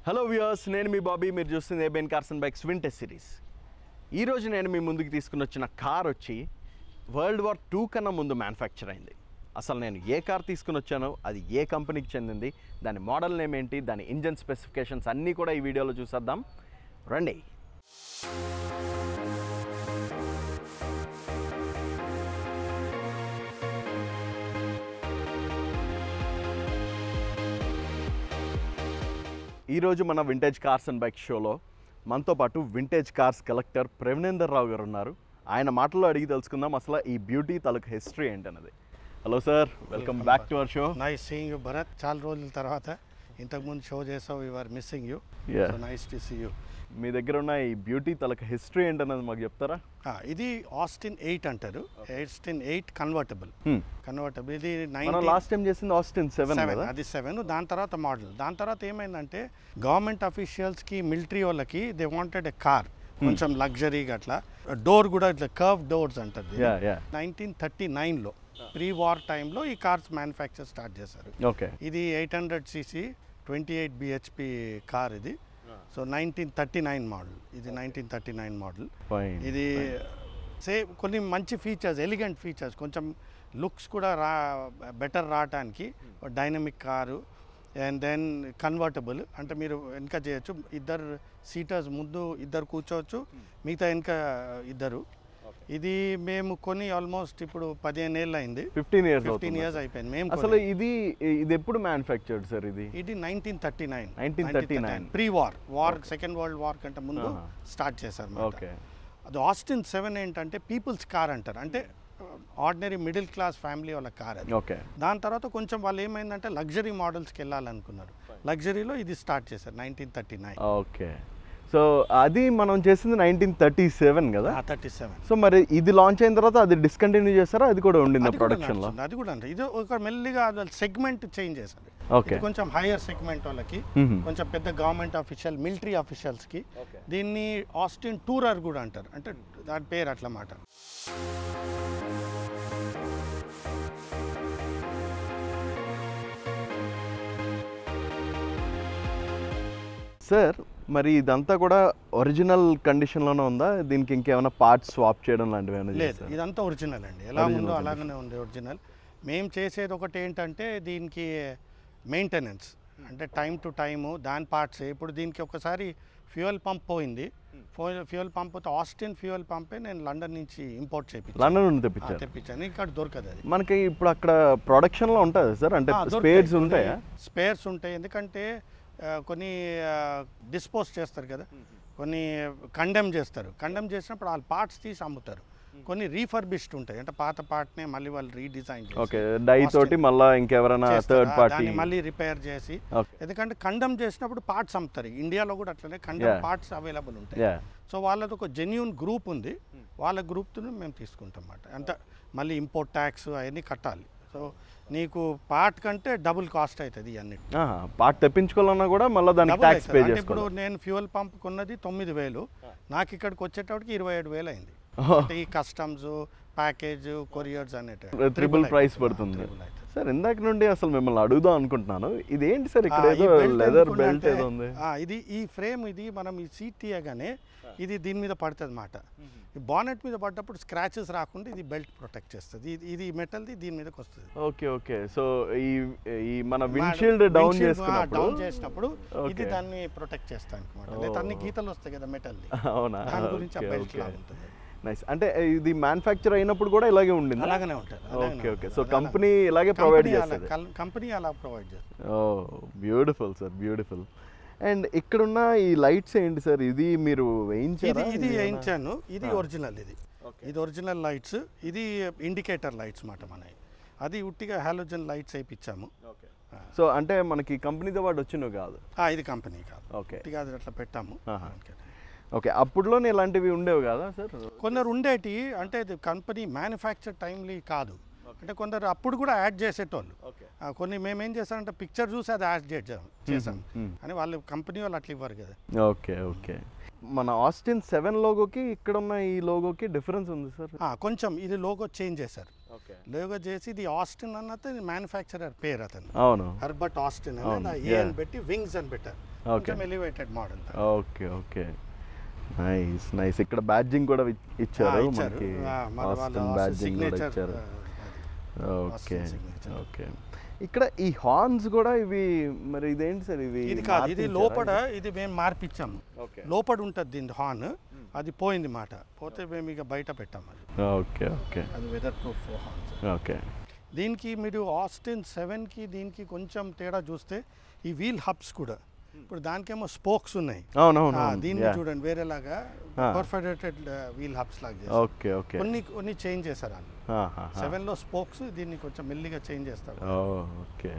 Hello viewers, నేను మీ బాబీ. మీరు చూస్తుంది ABN cars and bikes vintage series. ఈరోజు నేను మీ ముందుకు తీసుకుని వచ్చిన కార్ వచ్చి వరల్డ్ వార్ 2 కన్నా ముందు మ్యానుఫ్యాక్చర్ అయింది. అసలు నేను ఏ కార్ తీసుకుని వచ్చానో, అది ఏ కంపెనీకి చెందింది, దాని మోడల్ నేమ్ ఏంటి, దాని ఇంజన్ స్పెసిఫికేషన్స్ అన్నీ కూడా ఈ వీడియోలో చూసేద్దాం. రండి. ఈరోజు మన వింటేజ్ కార్స్ అండ్ బైక్ షోలో మనతో పాటు వింటేజ్ కార్స్ కలెక్టర్ ప్రవీణేందర్ రావు గారు ఉన్నారు. ఆయన మాటల్లో అడిగి తెలుసుకుందాం అసలు ఈ బ్యూటీ తాలూకు హిస్టరీ ఏంటన్నది. Hello sir, welcome back to our show. Nice seeing you Bharat. చాలా రోజుల తర్వాత ఇంతకుముందు షో చేసావు. You are missing you. So nice to see you. మీ దగ్గర ఉన్న ఈ బ్యూటీ తాలూకు హిస్టరీ ఏంటన్నది మాకు చెప్తారా? ఇది ఆస్టిన్ 8 అంటారు. Austin 8 convertible. ఇది లాస్ట్ టైం చేసింది ఆస్టిన్ 7 కదా. అది 7. దాని తర్వాత మోడల్. దాని తర్వాత ఏమైందంటే గవర్నమెంట్ అఫీషియల్స్కి, మిలిటరీ వాళ్ళకి దే వాంటెడ్ ఎ కార్ కొంచెం లగ్జరీగా అట్లా. డోర్ కూడా ఇట్లా కర్వ్ డోర్స్ అంటారు. 1939లో ప్రీ వార్ టైంలో ఈ కార్స్ మ్యానుఫ్యాక్చర్ స్టార్ట్ చేశారు. ఇది 800cc 28 bhp కార్ ఇది. So 1939 model. ఇది 1939 మోడల్. ఇది కొన్ని మంచి ఫీచర్స్, ఎలిగెంట్ ఫీచర్స్, కొంచెం లుక్స్ కూడా బెటర్ రావటానికి dynamic car. And then convertible, అంటే మీరు వెనక చేయొచ్చు. ఇద్దరు సీటర్స్, ముందు ఇద్దరు కూర్చోవచ్చు, మిగతా వెనక ఇద్దరు. ఇది మేము కొని ఆల్మోస్ట్ ఇప్పుడు 15 ఏళ్ళు అయింది. 15 years అయిపోయింది మేము. అసలు ఇది ఎప్పుడు మ్యానుఫ్యాక్చర్డ్ సార్? ఇది 1939 pre war second world war కంటే ముందు స్టార్ట్ చేశారు. అది ఆస్టిన్ 7 ఏంటంటే పీపుల్స్ కార్ అంటారు. అంటే ఆర్డినరీ మిడిల్ క్లాస్ ఫ్యామిలీ వాళ్ళ కార్ అది. దాని తర్వాత కొంచెం వాళ్ళు ఏమైందంటే లగ్జరీ మోడల్స్కి వెళ్ళాలనుకున్నారు. లగ్జరీలో ఇది స్టార్ట్ చేశారు 1939. ఓకే. సో అది మనం చేసింది 1937 కదా. 37. సో మరి ఇది లాంచ్ అయిన తర్వాత అది డిస్కంటిన్యూ చేస్తారా? అది కూడా ఉండింది ప్రొడక్షన్లో? అది కూడా అంటే ఇది ఒక మెల్లిగా సెగ్మెంట్ చేంజ్ చేశారు. కొంచెం హైయర్ సెగ్మెంట్ వాళ్ళకి, కొంచెం పెద్ద గవర్నమెంట్ అఫీషియల్, మిలిటరీ అఫీషియల్స్కి. దీన్ని ఆస్టిన్ టూరర్ కూడా అంటారు. అంటే దాని పేరు అట్లా మాట. సార్, మరి ఇదంతా కూడా ఒరిజినల్ కండిషన్లోనే ఉందా? దీనికి ఇంకేమైనా పార్ట్స్ స్వాప్ చేయడం లాంటివి ఏమైనా? లేదు, ఇదంతా ఒరిజినల్ అండి. ఎలా ఉందో అలాగనే ఉంది ఒరిజినల్. మేము చేసేది ఒకటి ఏంటంటే దీనికి మెయింటెనెన్స్, అంటే టైం టు టైము దాని పార్ట్స్. ఇప్పుడు దీనికి ఒకసారి ఫ్యూయల్ పంప్ పోయింది. ఫ్యూయల్ పంప్, ఆస్టిన్ ఫ్యూయల్ పంపే నేను లండన్ నుంచి ఇంపోర్ట్ చేయించాను. లండన్ నుండి తెప్పించాను. ఇక్కడ దొరకదు అది మనకి. ఇప్పుడు అక్కడ ప్రొడక్షన్లో ఉంటుంది సార్? అంటే స్పేర్స్ ఉంటాయా? స్పేర్స్ ఉంటాయి. ఎందుకంటే కొన్ని డిస్పోజ్ చేస్తారు కదా, కొన్ని కండెమ్ చేస్తారు. కండెమ్ చేసినప్పుడు వాళ్ళ పార్ట్స్ తీసి అమ్ముతారు. కొన్ని రీఫర్బిష్డ్ ఉంటాయి, అంటే పాత పార్ట్నే మళ్ళీ వాళ్ళు రీడిజైన్ చేసి డై తోటి మళ్ళీ ఇంకెవరైనా థర్డ్ పార్టీ మళ్ళీ రిపేర్ చేసి. ఎందుకంటే కండెమ్ చేసినప్పుడు పార్ట్స్ అమ్ముతారు. ఇండియాలో కూడా అట్లనే కండెమ్ పార్ట్స్ అవైలబుల్ ఉంటాయి. సో వాళ్ళది ఒక జెన్యూన్ గ్రూప్ ఉంది. వాళ్ళ గ్రూప్తో మేము తీసుకుంటాం అన్నమాట. అంత మళ్ళీ ఇంపోర్ట్ ట్యాక్స్ అవన్నీ కట్టాలి. సో నీకు పార్ట్ కంటే డబుల్ కాస్ట్ అవుతుంది ఇవన్నీ. పార్ట్ తెప్పించుకోవాలన్నా కూడా మళ్ళీ దానికి ట్యాక్స్ పే చేసుకోవాలి. ఇప్పుడు నేను ఫ్యూయల్ పంప్ కొన్నది 9,000, నాకు ఇక్కడికి వచ్చేటప్పటికి 27,000 అయింది. ఈ కస్టమ్స్, ప్యాకేజ్, కొరియర్స్ అనేటి ట్రిపుల్ ప్రైస్ పడుతుంది. సార్, ఇందాక నుండి అసలు మిమ్మల్ని అడుగుదాం అనుకుంటున్నాను, ఇదేంటి సార్ ఇక్కడ ఏదో లెదర్ బెల్ట్ ఏదో ఉంది? ఇది ఈ ఫ్రేమ్, ఇది మనం ఈ సీట్ తీయగానే ఇది దీని మీద పడుతుంది అన్నమాట. ఈ బానెట్ మీద పడ్డప్పుడు స్క్రాచెస్ రాకుండా ఇది బెల్ట్ ప్రొటెక్ట్ చేస్తుంది. ఇది మెటల్ది దీని మీదకి వస్తుంది. ఓకే. సో ఈ మన విండ్షీల్డ్ డౌన్ చేసినప్పుడు ఇది దాన్ని ప్రొటెక్ట్ చేస్తాను అనమాట. లేదా అన్ని గీతలు వస్తాయి కదా మెటల్ది. అవునా? దాని గురించి ఆ బెల్ట్ లాగా ఉంటుంది. నైస్. అంటే ఇది మ్యానుఫ్యాక్చర్ అయినప్పుడు కూడా ఇలాగే ఉండింది? అలాగనే ఉంటుంది. ఓకే. సో కంపెనీ ఇలాగే ప్రొవైడ్ చేస్తుంది. కంపెనీ అలా ప్రొవైడ్ చేస్తుంది. Beautiful sir, beautiful. అండ్ ఇక్కడున్న ఈ లైట్స్ ఏంటి సార్? ఇది మీరు వేయించారా? ఇది వేయించాను. ఇది ఒరిజినల్. ఇది ఒరిజినల్ లైట్స్. ఇది ఇండికేటర్ లైట్స్ మాట మనవి. అది ఉట్టిగా హాలోజన్ లైట్స్ వేయించాము. సో అంటే మనకి కంపెనీతో పాటు వచ్చినవి కాదు? ఇది కంపెనీ కాదు. ఓకే, అట్లా పెట్టాము. ఓకే. అప్పుడులోనే ఇలాంటివి ఉండేవి కదా సార్? కొందరు ఉండేటి, అంటే ఇది కంపెనీ మ్యానుఫ్యాక్చర్ టైమ్లీ కాదు. అంటే కొందరు అప్పుడు కూడా యాడ్ చేసేటోళ్ళు. కొన్ని మేమేం చేస్తామంటే పిక్చర్ చూసి అది యాడ్ చేసాం అని వాళ్ళు కంపెనీ వాళ్ళు అట్లా ఇవ్వరు కదా. ఓకే. మన ఆస్టిన్ 7 లోగోకి ఇక్కడ ఉన్న ఈ లోగోకి డిఫరెన్స్ ఉంది సార్? కొంచెం ఇది లోగో చేంజ్ చేశారు. లోగో చేసి ఇది ఆస్టిన్ అన్నది మ్యానుఫ్యాక్చరర్ పేరు అతను. అవును, హెర్బర్ట్ ఆస్టిన్ అని ఏ అని పెట్టి వింగ్స్ అని పెట్టారు. కొంచెం elevated model. Okay okay, nice nice. ఇక్కడ బ్యాడ్జింగ్ కూడా ఇచ్చారు మనకి, ఆస్టిన్ బ్యాడ్జింగ్ కూడా ఇచ్చారు. Okay okay. ఇక్కడ ఈ హార్న్స్ కూడా ఇవి మరి ఇదేంటి సార్ ఇవి? ఇది కాదు, ఇది లోపల, ఇది మేము మార్పిచ్చాము. లోపల ఉంటుంది దీని హార్న్, అది పోయింది మాట, పోతే మేము ఇక బయట పెట్టాము అది. ఓకే ఓకే, అది వెదర్ ప్రూఫ్ హార్న్స్. ఓకే. దీనికి మీరు ఆస్టిన్ 7కి దీనికి కొంచెం తేడా చూస్తే ఈ వీల్ హబ్స్ కూడా, ఇప్పుడు దానికేమో స్పోక్స్ ఉన్నాయి. అవునవును. దీన్ని చూడండి వేరేలాగా పర్ఫరేటెడ్ వీల్ హబ్స్ లాగా. Okay okay. కొన్ని చేంజ్ చేశారు అని. 7లో స్పోక్స్, దీన్ని కొంచెం మెల్లిగా చేంజ్ చేస్తారు. ఓకే.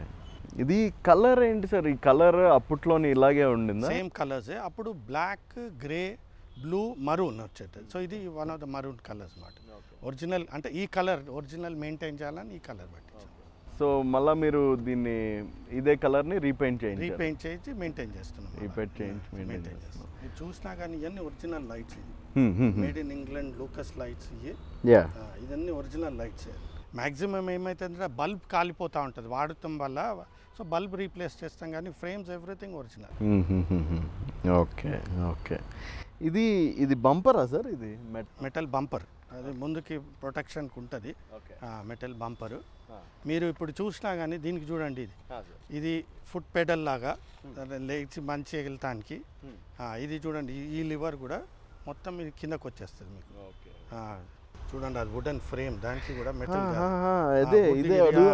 ఇది కలర్ ఏంటి సార్? ఈ కలర్ అప్పట్లోని ఇలాగే ఉండిందా? సేమ్ కలర్సే. అప్పుడు బ్లాక్, గ్రే, బ్లూ, మరూన్ వచ్చేది. సో ఇది one of the maroon colours మాట. ఒరిజినల్ అంటే ఈ కలర్ ఒరిజినల్ మెయింటైన్ చేయాలని ఈ కలర్ బట్టి. సో మళ్ళీ మీరు దీన్ని ఇదే కలర్ని రీపెయింట్ చేసి మెయింటైన్ చేస్తున్నాం. మెయింటైన్ చేస్తున్నాం. ఇది చూసినా కానీ ఇవన్నీ original lights, made in England Lucas lights. ఇవన్నీ ఒరిజినల్ లైట్స్. మ్యాక్సిమం ఏమైతుందంటే బల్బ్ కాలిపోతూ ఉంటుంది వాడటం వల్ల, సో బల్బ్ రీప్లేస్ చేస్తాం కానీ frames everything original. Okay okay. ఇది బంపరా సార్? ఇది మెటల్ బంపర్, అది ముందుకి ప్రొటెక్షన్కి ఉంటుంది మెటల్ బంపరు. మీరు ఇప్పుడు చూసినా కానీ దీనికి చూడండి, ఇది ఫుట్ పెడల్ లాగా లేచి మంచిగా వెళ్తానికి. ఇది చూడండి, ఈ లివర్ కూడా మొత్తం ఇది కిందకు వచ్చేస్తుంది మీకు. చూడండి అది వుడెన్ ఫ్రేమ్, దానికి కూడా మెటల్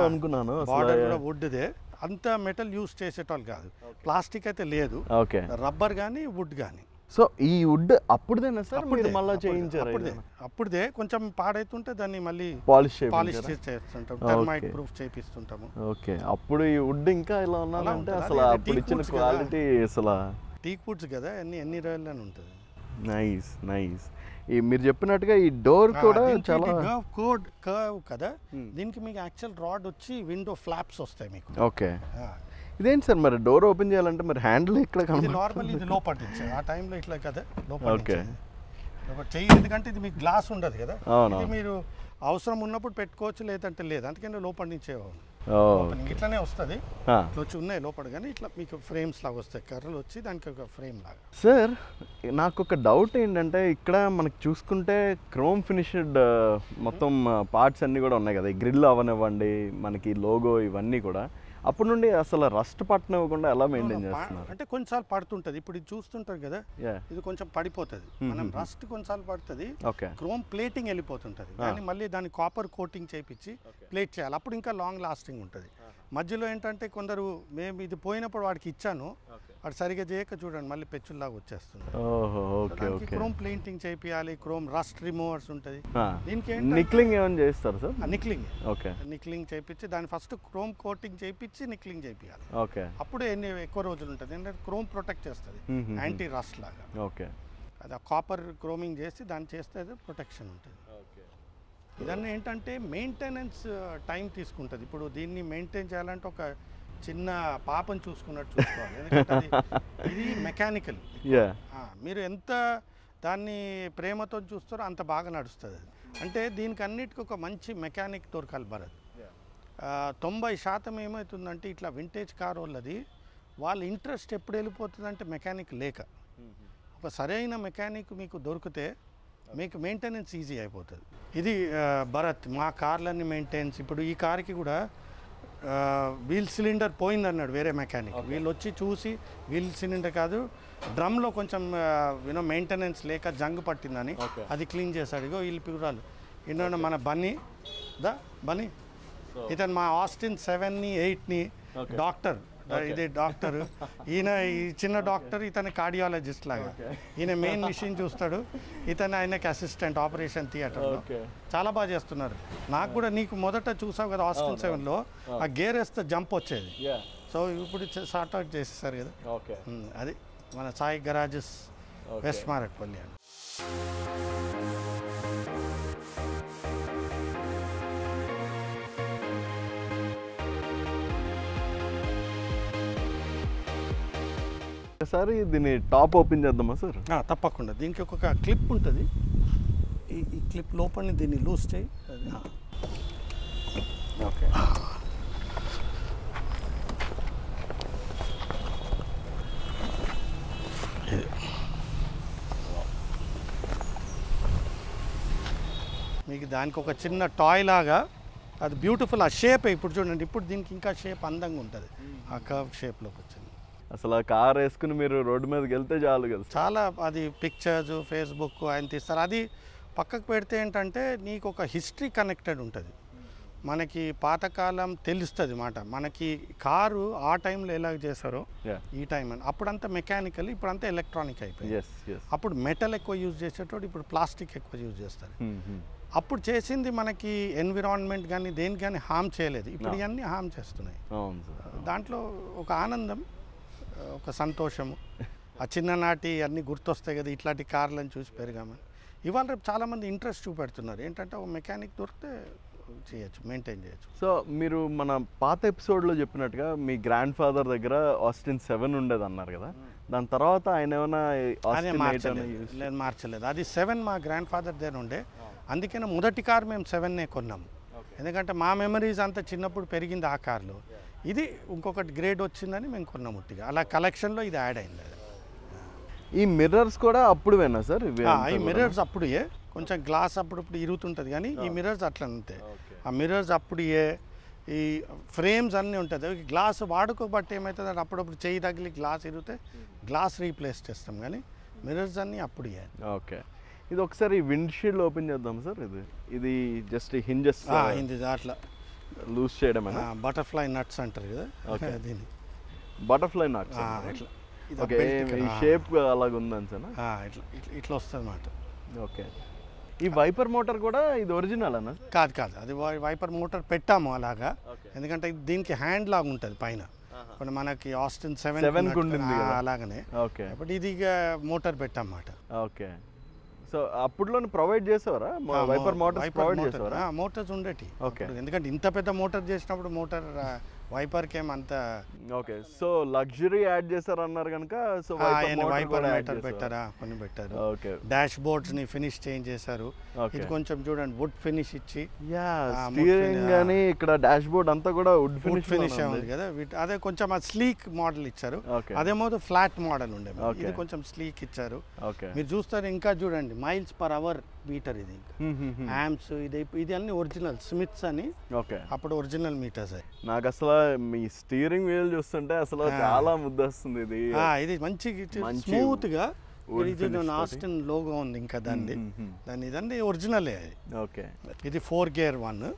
అనుకున్నాను. బార్డర్ కూడా వుడ్దే. అంత మెటల్ యూస్ చేసేటోళ్ళు కాదు, ప్లాస్టిక్ అయితే లేదు, రబ్బర్ కానీ వుడ్ కానీ. సో ఈ వుడ్ అప్పుడుదేనా సార్? మీరు మళ్ళీ చేయించారు? అప్పుడుదే. కొంచెం పాడైతుంటే దాన్ని మళ్ళీ పాలిష్ చేస్తుంటాం, టర్మైట్ ప్రూఫ్ చేపిస్తుంటాము. ఓకే. అప్పుడు ఈ వుడ్ ఇంకా ఇలా ఉన్నానంటే అసలు అప్పుడు ఇచ్చిన క్వాలిటీ అసలు టీక్ వుడ్స్ కదా, ఎన్ని రోజులని ఉంటుంది. Nice nice. ఈ మీరు చెప్పినట్టుగా ఈ డోర్ కూడా చాలా కర్వ్ కదా, దీనికి మీకు యాక్చువల్ రాడ్ వచ్చి విండో ఫ్లాప్స్ వస్తాయి మీకు. ఓకే. ఇదేంటి సార్ మరి డోర్ ఓపెన్ చేయాలంటే మరి హ్యాండిల్ ఇక్కడ నార్మల్ ఇది లోపల ఆ టైంలో ఇట్లా కదా లోపల. ఓకే. చెయ్యి, ఎందుకంటే ఇది మీకు గ్లాస్ ఉండదు కదా, ఇది మీరు అవసరం ఉన్నప్పుడు పెట్టుకోవచ్చు, లేదంటే లేదు. అందుకని లోపల నుంచే ఇట్లానే వస్తుంది. వచ్చి ఉన్నాయి లోపల, కానీ ఇట్లా మీకు ఫ్రేమ్స్ లాగా వస్తాయి, కర్రలు వచ్చి దానికి ఒక ఫ్రేమ్ లాగా. సార్ నాకు ఒక డౌట్ ఏంటంటే, ఇక్కడ మనకి చూసుకుంటే క్రోమ్ ఫినిష్డ్ మొత్తం పార్ట్స్ అన్నీ కూడా ఉన్నాయి కదా, ఈ గ్రిల్ అవనివ్వండి, మనకి లోగో ఇవన్నీ కూడా. అప్పటి నుండి అసలు రస్ట్ పట్టనివ్వకుండా ఎలా మెయింటైన్ చేస్తున్నారు? అంటే కొన్నిసార్లు పడుతుంటది. ఇప్పుడు ఇది చూస్తుంటారు కదా, ఇది కొంచెం పడిపోతుంది. మనం రస్ట్ కొన్నిసార్లు పడుతుంది, క్రోమ్ ప్లేటింగ్ వెళ్ళిపోతుంటది, కానీ మళ్ళీ దాన్ని కాపర్ కోటింగ్ చేయించి ప్లేట్ చేయాలి, అప్పుడు ఇంకా లాంగ్ లాస్టింగ్ ఉంటుంది. మధ్యలో ఏంటంటే కొందరు మేము ఇది పోయినప్పుడు వాడికి ఇచ్చాను, వాడు సరిగా చేయక చూడండి మళ్ళీ పెచ్చుల్లాగా వచ్చేస్తుంది. క్రోమ్ ప్లేటింగ్ చేయాలి, క్రోమ్ రస్ట్ రిమూవర్స్ ఉంటుంది. దీనికి నిక్లింగ్ ఏమైనా చేస్తారు సార్? నిక్లింగ్ చేయించి దాన్ని ఫస్ట్ క్రోమ్ కోటింగ్ చేయించి నిక్లింగ్ చేయాలి. అప్పుడు ఎక్కువ రోజులు ఉంటుంది, ఎందుకంటే క్రోమ్ ప్రొటెక్ట్ చేస్తుంది, యాంటీ రస్ట్ లాగా. అది కాపర్ క్రోమింగ్ చేసి దాన్ని చేస్తే అది ప్రొటెక్షన్ ఉంటుంది. ఇదన్నీ ఏంటంటే మెయింటెనెన్స్ టైం తీసుకుంటుంది. ఇప్పుడు దీన్ని మెయింటైన్ చేయాలంటే ఒక చిన్న పాపను చూసుకున్నట్టు చూసుకోవాలి, ఎందుకంటే ఇది మెకానికల్. మీరు ఎంత దాన్ని ప్రేమతో చూస్తారో అంత బాగా నడుస్తుంది. అంటే దీనికి అన్నిటికీ ఒక మంచి మెకానిక్ దొరకాలి భరత్. 90% ఏమవుతుందంటే ఇట్లా వింటేజ్ కార్ వాళ్ళది, వాళ్ళ ఇంట్రెస్ట్ ఎప్పుడు వెళ్ళిపోతుందంటే మెకానిక్ లేక. ఒక సరైన మెకానిక్ మీకు దొరికితే మీకు మెయింటెనెన్స్ ఈజీ అయిపోతుంది. ఇది భరత్ మా కార్లన్నీ మెయింటెనెన్స్. ఇప్పుడు ఈ కార్కి కూడా వీల్ సిలిండర్ పోయిందన్నాడు వేరే మెకానిక్, వీళ్ళు వచ్చి చూసి వీల్ సిలిండర్ కాదు డ్రమ్లో కొంచెం మెయింటెనెన్స్ లేక జంగ్ పట్టిందని అది క్లీన్ చేశాడు. ఇగో వీళ్ళు పిగురాలు ఇంట్లో మన బన్నీ ఇతను మా ఆస్టిన్ 7ని 8ని డాక్టర్, ఇది డాక్టర్. ఈయన ఈ చిన్న డాక్టర్, ఇతను కార్డియాలజిస్ట్ లాగా. ఈయన మెయిన్ మిషన్ చూస్తాడు, ఇతను ఆయనకి అసిస్టెంట్ ఆపరేషన్ థియేటర్లో. చాలా బాగా చేస్తున్నారు. నాకు కూడా నీకు మొదట చూసావు కదా ఆస్టిన్ 7లో ఆ గేర్ వేస్తే జంప్ వచ్చేది, సో ఇప్పుడు సార్ట్ అవుట్ చేసేసారు కదా. అది మన సాయి గరాజెస్ వెస్ట్ మారట్పల్లి అని. ఒకసారి దీన్ని టాప్ ఓపెన్ చేద్దామా సార్? తప్పకుండా. దీనికి ఒక క్లిప్ ఉంటుంది, ఈ క్లిప్ లోపల దీన్ని లూజ్ చేయి. ఓకే. మీకు దానికి ఒక చిన్న టాయ్ లాగా అది బ్యూటిఫుల్. ఆ షేప్ ఇప్పుడు చూడండి, ఇప్పుడు దీనికి ఇంకా షేప్ అందంగా ఉంటుంది, ఆ కర్వ్ షేప్లోకి వచ్చింది. అసలు ఆ కార్ వేసుకుని మీరు రోడ్డు మీదకి వెళ్తే చాలు కదా. చాలా అది పిక్చర్స్ ఫేస్బుక్ ఆయన తీస్తారు. అది పక్కకు పెడితే ఏంటంటే నీకు ఒక హిస్టరీ కనెక్టెడ్ ఉంటుంది, మనకి పాతకాలం తెలుస్తుంది మాట. మనకి కారు ఆ టైంలో ఎలా చేశారో ఈ టైం అని, అప్పుడంతా మెకానికల్, ఇప్పుడంతా ఎలక్ట్రానిక్ అయిపోయింది. అప్పుడు మెటల్ ఎక్కువ యూజ్ చేసేటోడు, ఇప్పుడు ప్లాస్టిక్ ఎక్కువ యూజ్ చేస్తారు. అప్పుడు చేసింది మనకి ఎన్విరాన్మెంట్ కానీ దేనికి కానీ హామ్ చేయలేదు, ఇప్పుడు ఇవన్నీ హామ్ చేస్తున్నాయి. దాంట్లో ఒక ఆనందం, ఒక సంతోషము, ఆ చిన్ననాటి అన్నీ గుర్తొస్తాయి కదా, ఇట్లాంటి కార్లను చూసి పెరిగామని. ఇవాళ రేపు చాలామంది ఇంట్రెస్ట్ చూపెడుతున్నారు, ఏంటంటే ఒక మెకానిక్ దొరికితే చేయొచ్చు, మెయింటైన్ చేయొచ్చు. సో మీరు మన పాత ఎపిసోడ్లో చెప్పినట్టుగా మీ గ్రాండ్ ఫాదర్ దగ్గర ఆస్టిన్ 7 ఉండేది అన్నారు కదా, దాని తర్వాత ఆయన ఏమైనా మార్చలేదు. అది 7 మా గ్రాండ్ ఫాదర్ దగ్గర ఉండే, అందుకనే మొదటి కార్ మేము 7నే కొన్నాము. ఎందుకంటే మా మెమరీస్ అంతా చిన్నప్పుడు పెరిగింది ఆ కార్లో. ఇది ఇంకొకటి గ్రేడ్ వచ్చిందని మేము కొన్నాము ఉట్టిగా, అలా కలెక్షన్లో ఇది యాడ్ అయింది. ఈ మిర్రర్స్ కూడా అప్పుడువేనా సార్? ఈ మిర్రర్స్ అప్పుడే, కొంచెం గ్లాస్ అప్పుడప్పుడు ఇరుగుతుంటుంది కానీ ఈ మిర్రర్స్ అట్లా అంతే. ఆ మిర్రర్స్ అప్పుడే, ఈ ఫ్రేమ్స్ అన్నీ ఉంటుంది. గ్లాస్ వాడుకోబట్టి ఏమవుతుంది అంటే అప్పుడప్పుడు చేయి తగిలి గ్లాస్ ఇరిగితే గ్లాస్ రీప్లేస్ చేస్తాం, కానీ మిర్రర్స్ అన్నీ అప్పుడే. ఓకే, ఇది ఒకసారి విండ్షీల్డ్ ఓపెన్ చేద్దాం సార్. ఇది జస్ట్ హింజెస్ ఇది అట్లా లూజ్ చేయడం, బటర్ఫ్లై నట్స్ అంటారు కదా, దీన్ని బటర్ఫ్లై నట్స్. ఓకే, ఈ షేప్ అలాగ ఉందని సార్, ఇట్లా వస్తుంది అన్నమాట. ఓకే, ఈ వైపర్ మోటార్ కూడా ఇది ఒరిజినల్ అన్న? కాదు, అది వైపర్ మోటార్ పెట్టాము అలాగా, ఎందుకంటే దీనికి హ్యాండ్ లాగా ఉంటుంది పైన. ఇప్పుడు మనకి ఆస్టిన్ 7 అలాగనే, బట్ ఇది మోటార్ పెట్టామన్నమాట. ఓకే, సో అప్పుడులో ప్రొవైడ్ చేసేవారా వైపర్ మోటార్స్? ప్రొవైడ్ చేసేవారా? మోటార్స్ ఉండేటి. ఓకే, ఎందుకంటే ఇంత పెద్ద మోటార్ చేసినప్పుడు మోటార్ వైపర్కి ఏమంత. ఓకే, సో లగ్జరీ యాడ్ చేశారు అన్నారు కనుక, సో వైపర్ మోటార్ పెట్టారా, కొన్ని పెట్టారు. ఓకే, డాష్ బోర్డ్స్ ని ఫినిష్ చేంజ్ చేశారు. ఇది కొంచెం చూడండి వుడ్ ఫినిష్ ఇచ్చి, స్టీరింగ్ గానీ ఇక్కడ డాష్ బోర్డ్ అంతా కూడా వుడ్ ఫినిష్ ఉంది కదా. అదే కొంచెం ఆ స్లీక్ మోడల్ ఇచ్చారు, అదేమో ఫ్లాట్ మోడల్ ఉండే, ఇది కొంచెం స్లీక్ ఇచ్చారు. మీరు చూస్తారు, ఇంకా చూడండి మైల్స్ పర్ అవర్ మీటర్, ఇది యాంప్స్, ఇది అన్ని ఒరిజినల్ స్మిత్స్ అని, అప్పుడు ఒరిజినల్ మీటర్స్. నాకు అసలు మీ స్టీరింగ్ వీల్ చూస్తుంటే అసలు చాలా ముద్ద వస్తుంది. ఇది మంచి స్మూత్ గా, ఆస్టిన్ లోగో ఉంది ఇంకా దాన్ని ఇదండి ఒరిజినలే. ఓకే, ఇది 4 gear 1.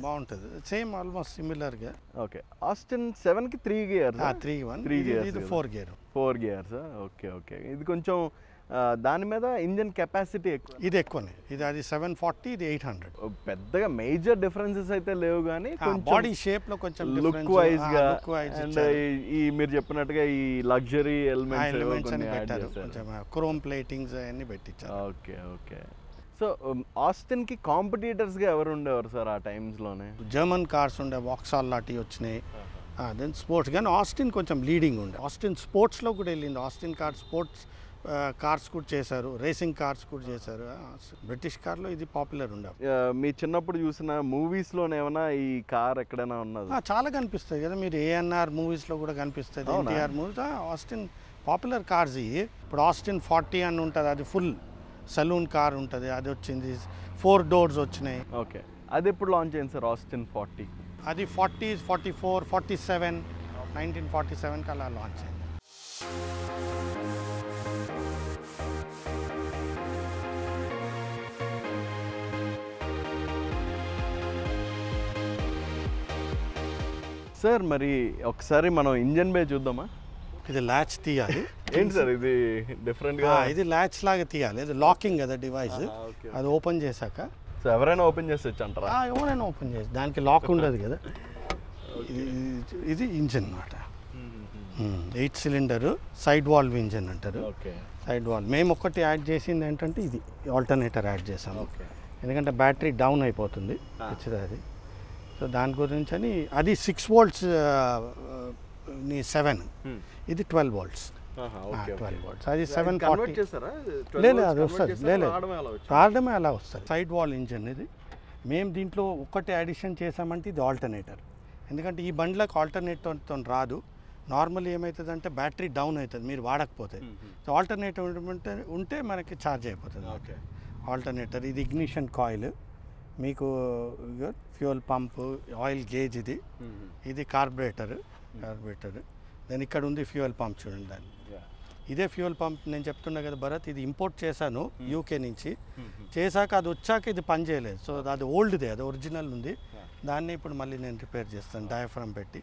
బాగుంటుంది, సేమ్ ఆల్మోస్ట్ సిమిలర్ గా. ఓకే, ఆస్టిన్ 7 కి 3 gears, 3 gears, ఇది 4 gears. ఓకే, ఇది కొంచెం దాని మీద ఇంజన్ కెపాసిటీ ఎక్కువ, ఇది ఎక్కువనే. అది 740, ఇది 800. పెద్దగా మేజర్ డిఫరెన్సెస్ అయితే లేవు, కానీ బాడీ షేప్ లో కొంచెం లుక్ వైజ్ గా, అండ్ ఈ మీరు చెప్పినట్టుగా ఈ లగ్జరీ ఎలిమెంట్స్ పెట్టారు, కొంచెం క్రోమ్ ప్లేటింగ్స్ అన్ని పెట్టించారు. ఓకే, సో ఆస్టిన్ కి కాంపిటీటర్స్ గా ఎవరు ఉండేవారు సార్ ఆ టైమ్స్ లోనే? జర్మన్ కార్స్ ఉండే, వాక్సాల్ లాంటివి వచ్చినాయి. దెన్ స్పోర్ట్స్, కానీ ఆస్టిన్ కొంచెం లీడింగ్ ఉండే. ఆస్టిన్ స్పోర్ట్స్ లో కూడా వెళ్ళింది. ఆస్టిన్ కార్ స్పోర్ట్స్ కార్స్ కూడా చేశారు, రేసింగ్ కార్స్ కూడా చేశారు. బ్రిటిష్ కార్లో ఇది పాపులర్ ఉండే. మీ చిన్నప్పుడు చూసిన మూవీస్లోనే ఏమైనా ఈ కార్ ఎక్కడైనా ఉన్నది? చాలా కనిపిస్తుంది కదా, మీరు ఏఎన్ఆర్ మూవీస్లో కూడా కనిపిస్తుంది, NTR movies. Austin popular cars ఇవి. ఇప్పుడు ఆస్టిన్ 40 అని ఉంటుంది, అది ఫుల్ సలూన్ కార్ ఉంటుంది, అది వచ్చింది. 4 doors వచ్చినాయి. ఓకే, అది ఎప్పుడు లాంచ్ అయింది సార్ ఆస్టిన్ 40? అది 40s, 44, 47, 1947కి అలా లాంచ్ అయింది. సార్ మరి ఒకసారి మనం ఇంజన్ బే చూద్దామా? ఇది ల్యాచ్ తీయాలి. ఏంటి సార్ ఇది డిఫరెంట్గా? ఇది ల్యాచ్ లాగా తీయాలి, ఇది లాకింగ్ కదా డివైస్. అది ఓపెన్ చేశాక సో ఎవరైనా ఓపెన్ చేసేచ్చు అంటారా? ఎవరైనా ఓపెన్ చేసి, దానికి లాక్ ఉండదు కదా. ఇది ఇంజిన్ అన్నమాట, 8 cylinder సైడ్ వాల్వ్ ఇంజిన్ అంటారు. సైడ్ వాల్వ్ మేము ఒక్కటి యాడ్ చేసింది ఏంటంటే ఇది ఆల్టర్నేటర్ యాడ్ చేసాము, ఎందుకంటే బ్యాటరీ డౌన్ అయిపోతుంది అది. సో దాని గురించి అని అది 6 volts 7, ఇది 12 volts. 12 volts, అది 740. లేదు, అది వస్తుంది, లేదు రావడమే అలా వస్తుంది. సైడ్ వాల్ ఇంజిన్ ఇది. మేము దీంట్లో ఒక్కటి అడిషన్ చేసామంటే ఇది ఆల్టర్నేటర్, ఎందుకంటే ఈ బండ్లకు ఆల్టర్నేటర్తో రాదు. నార్మల్ ఏమవుతుందంటే బ్యాటరీ డౌన్ అవుతుంది మీరు వాడకపోతే. సో ఆల్టర్నేటర్ ఉంటే మనకి ఛార్జ్ అయిపోతుంది. ఆల్టర్నేటర్ ఇది ఇగ్నిషన్ కాయిల్, మీకు ఫ్యూయల్ పంప్, ఆయిల్ గేజ్, ఇది కార్బొరేటర్. దెన్ ఇక్కడ ఉంది ఫ్యూయల్ పంప్, చూడండి దాన్ని. ఇదే ఫ్యూయల్ పంప్ నేను చెప్తున్నా కదా భరత్, ఇది ఇంపోర్ట్ చేశాను యూకే నుంచి. చేశాక అది వచ్చాక ఇది పని చేయలేదు. సో అది ఓల్డ్దే, అది ఒరిజినల్ ఉంది. దాన్ని ఇప్పుడు మళ్ళీ నేను రిపేర్ చేస్తాను డయాఫ్రమ్ పెట్టి.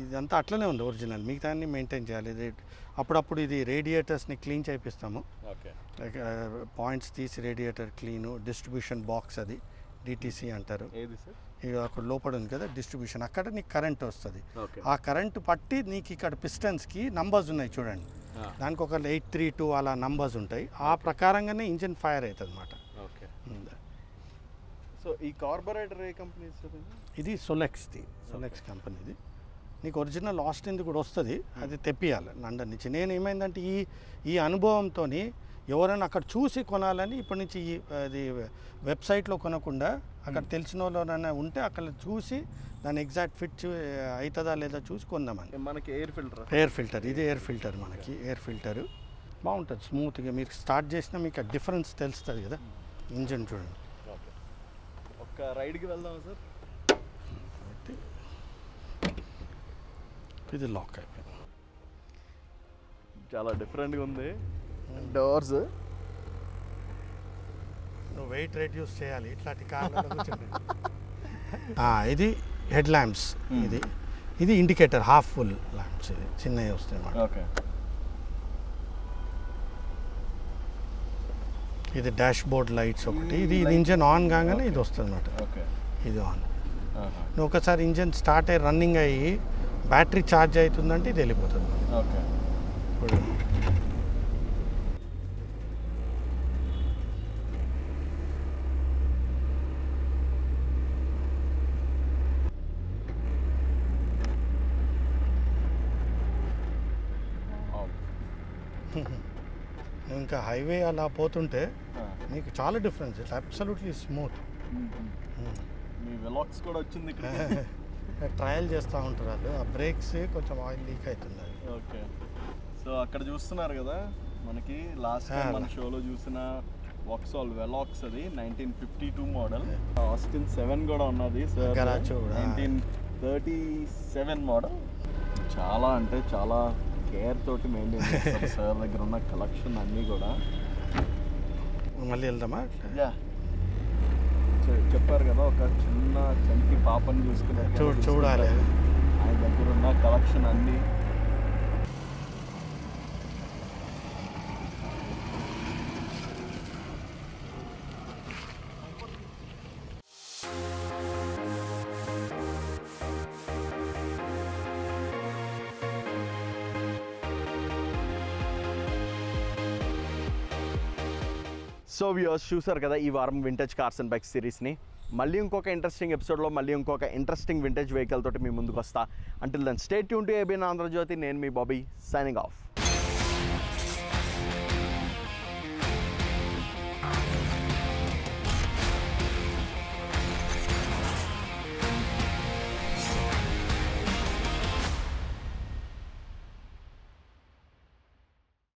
ఇదంతా అట్లనే ఉంది ఒరిజినల్, మిగతాన్ని మెయింటైన్ చేయాలి. అప్పుడప్పుడు ఇది రేడియేటర్స్ని క్లీన్ చేపిస్తాము. పాయింట్స్ తీసి రేడియేటర్ క్లీను, డిస్ట్రిబ్యూషన్ బాక్స్, అది డిటిసి అంటారు. ఇక అక్కడ లోపల ఉంది కదా డిస్ట్రిబ్యూషన్, అక్కడ నీకు కరెంట్ వస్తుంది. ఆ కరెంట్ పట్టి నీకు ఇక్కడ పిస్టన్స్కి నంబర్స్ ఉన్నాయి చూడండి, దానికి ఒక 832 అలా నంబర్స్ ఉంటాయి. ఆ ప్రకారంగానే ఇంజిన్ ఫైర్ అవుతుంది అన్నమాట. సో ఈ కార్బొరేటర్ ఏ కంపెనీ? ఇది సొలెక్స్ కంపెనీది. నీకు ఒరిజినల్ ఆస్టిన్ది కూడా వస్తుంది, అది తెప్పియాలి లండన్ నుంచి. నేను ఏమైందంటే ఈ అనుభవంతో ఎవరైనా అక్కడ చూసి కొనాలని ఇప్పటి నుంచి అది వెబ్సైట్లో కొనకుండా అక్కడ తెలిసిన వాళ్ళైనా ఉంటే అక్కడ చూసి దాన్ని ఎగ్జాక్ట్ ఫిట్ అవుతుందా లేదా చూసి కొందామని. మనకి ఎయిర్ ఫిల్టర్, ఇది ఎయిర్ ఫిల్టర్, మనకి ఎయిర్ ఫిల్టర్ బాగుంటుంది స్మూత్గా. మీరు స్టార్ట్ చేసినా మీకు ఆ డిఫరెన్స్ తెలుస్తుంది కదా. ఇంజిన్ చూడండి. ఒక రైడ్కి వెళ్దాం సార్. ఇది లాక్ అయిపోయింది, చాలా డిఫరెంట్గా ఉంది. డోర్స్ నువ్వు వెయిట్ రెడ్యూస్ చేయాలి ఇట్లాంటి కార్లలో కూర్చొని. ఇది హెడ్ ల్యాంప్స్, ఇది ఇండికేటర్, హాఫ్ ఫుల్ ల్యాంప్స్, ఇది చిన్నవి వస్తాయి అన్నమాట. ఓకే. ఇది డాష్ బోర్డ్ లైట్స్ ఒకటి. ఇది ఇంజన్ ఆన్ కాగానే ఇది వస్తుంది అన్నమాట. ఓకే. ఇది ఆన్. నువ్వు ఒకసారి ఇంజన్ స్టార్ట్ అయ్యి రన్నింగ్ అయ్యి బ్యాటరీ ఛార్జ్ అవుతుందంటే ఇది వెళ్ళిపోతుంది. ఓకే. ఇంకా హైవే అలా పోతుంటే మీకు చాలా difference, it's absolutely smooth. Me Velox కూడా వచ్చింది. ట్రయల్ చేస్తూ ఉంటారు వాళ్ళు. ఆ బ్రేక్స్ కొంచెం ఆయిల్ లీక్ అవుతుంది. ఓకే. సో అక్కడ చూస్తున్నారు కదా, మనకి లాస్ట్ టైం మన షోలో చూసిన వాక్సాల్ వెలాక్స్, అది 1952 మోడల్. ఆస్టిన్ 7 కూడా ఉన్నది సార్, 1937 మోడల్. చాలా అంటే చాలా కేర్ తోటి మెయింటైన్ చేస్తారు సార్ దగ్గర ఉన్న కలెక్షన్ అన్నీ కూడా. మళ్ళీ వెళ్దామా? చెప్పారు కదా, ఒక చిన్న చంటి పాపని చూడాలి. ఆయన దగ్గర ఉన్న కలెక్షన్ అన్నీ. సో వ్యూవర్స్, చూసారు కదా ఈ వారం వింటేజ్ కార్స్ అండ్ బైక్స్ సిరీస్ని. మళ్ళీ ఇంకొక ఇంట్రెస్టింగ్ ఎపిసోడ్లో మళ్ళీ ఇంకొక ఇంట్రెస్టింగ్ వింటేజ్ వెహికల్ తోటి మీ ముందుకు వస్తా. Until then stay tune to ABN Andhrajyothy. నేను మీ బాబీ, సైనింగ్ ఆఫ్.